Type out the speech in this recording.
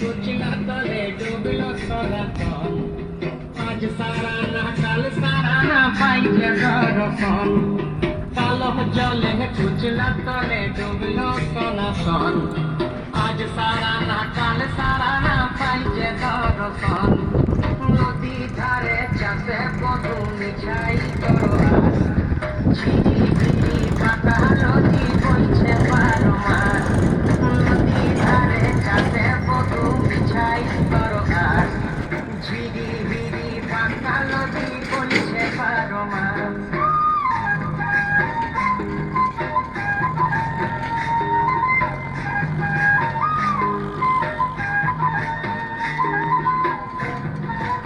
কুচলা তলে ডুবলো সনাতন আজ সারা না কাল সারা না পাইছে দর্শন কালো জলে কুচলা তলে ডুবলো সনাতন আজ সারা না কাল সারা না পাইছে দর্শন